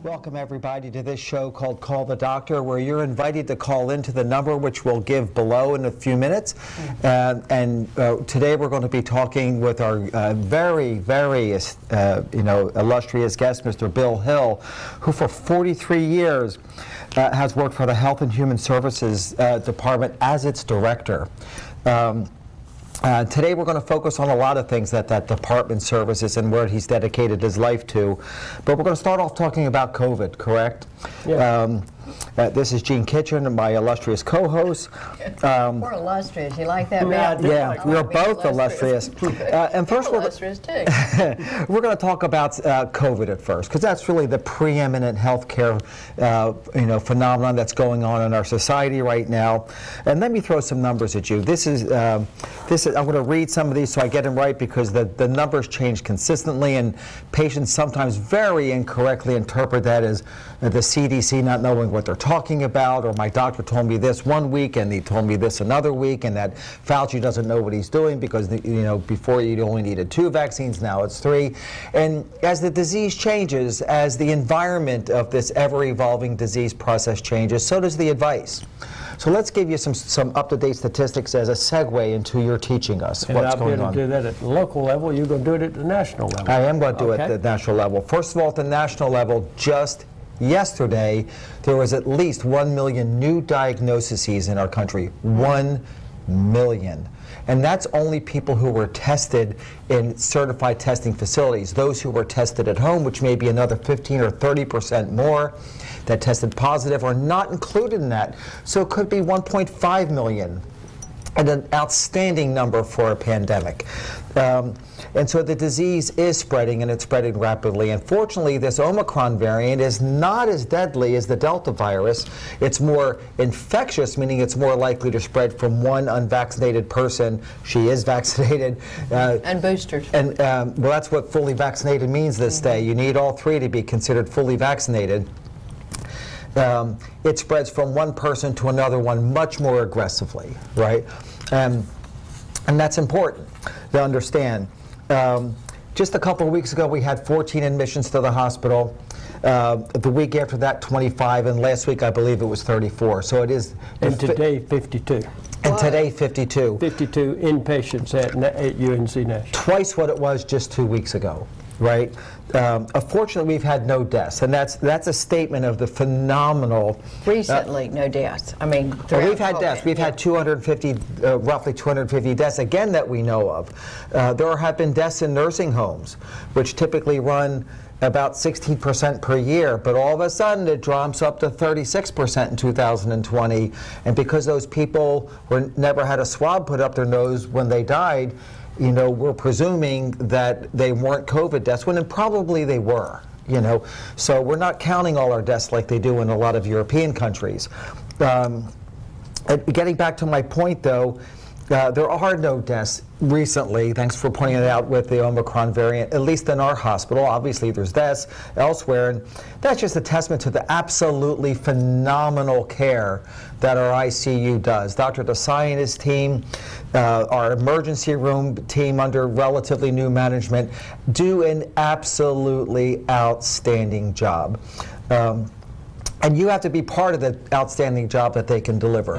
Welcome everybody to this show called Call the Doctor, where you're invited to call into the number which we'll give below in a few minutes. Today we're going to be talking with our very illustrious guest, Mr. Bill Hill, who for 43 years has worked for the Health and Human Services Department as its director. Today we're going to focus on a lot of things that department services and where he's dedicated his life to. But we're going to start off talking about COVID, correct? Yeah. This is Gene Kitchen, my illustrious co-host. We're illustrious. You like that, man? Yeah, we're both illustrious. And first, illustrious too. We're going to talk about COVID at first, because that's really the preeminent healthcare, phenomenon that's going on in our society right now. And let me throw some numbers at you. I'm going to read some of these so I get them right, because the numbers change consistently, and patients sometimes very incorrectly interpret that as the CDC not knowing what they're talking about, or my doctor told me this one week and he told me this another week, and that Fauci doesn't know what he's doing because before you only needed 2 vaccines, now it's 3. And as the disease changes, as the environment of this ever-evolving disease process changes, so does the advice. So let's give you some up-to-date statistics as a segue into your teaching us what's going on. I'll be able to do that at the local level. You're going to do it at the national level. I am going to do it at the national level. First of all, at the national level, just yesterday, there was at least 1 million new diagnoses in our country. 1 million. And that's only people who were tested in certified testing facilities. Those who were tested at home, which may be another 15 or 30% more that tested positive, are not included in that. So it could be 1.5 million. And an outstanding number for a pandemic. And so the disease is spreading, and it's spreading rapidly. Unfortunately, this Omicron variant is not as deadly as the Delta virus. It's more infectious, meaning it's more likely to spread from one unvaccinated person. She is vaccinated. And boosted. And well, that's what fully vaccinated means this day. You need all 3 to be considered fully vaccinated. It spreads from one person to another one much more aggressively, right? And that's important to understand. Just a couple of weeks ago, we had 14 admissions to the hospital. The week after that, 25, and last week, I believe it was 34. So it is. And today, 52. And today, 52. 52 inpatients at UNC National. Twice what it was just 2 weeks ago. Right? Unfortunately, we've had no deaths, and that's a statement of the phenomenal. Recently, no deaths. I mean, well, we've had deaths. We've had 250, roughly 250 deaths, again, that we know of. There have been deaths in nursing homes, which typically run about 16% per year, but all of a sudden it drops up to 36% in 2020. And because those people never had a swab put up their nose when they died, we're presuming that they weren't COVID deaths, when probably they were, So we're not counting all our deaths like they do in a lot of European countries. Getting back to my point, though, there are no deaths recently, thanks for pointing it out, with the Omicron variant, at least in our hospital. Obviously, there's deaths elsewhere, and that's just a testament to the absolutely phenomenal care that our ICU does. Dr. Desai and his team, our emergency room team under relatively new management, do an absolutely outstanding job. And you have to be part of the outstanding job that they can deliver.